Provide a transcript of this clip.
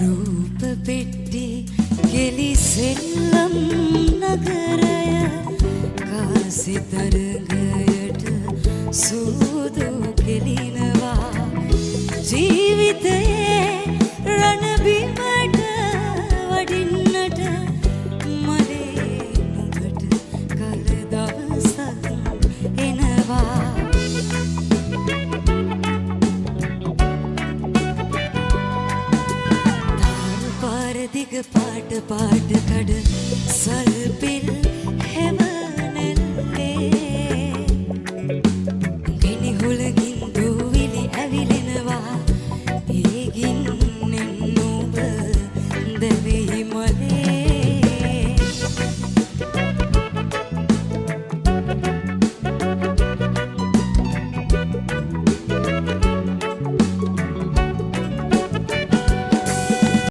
රූප පෙට්ටි ගෙලි සෙල්ලම් නගරය කාසි තරගයට සූදු කෙලිනවා ජීවිතයේ රණබිමට වඩින්නට මලේ නුඹට කල දවසක් එනවා දිග පාට පාට කඩ සල්පිල්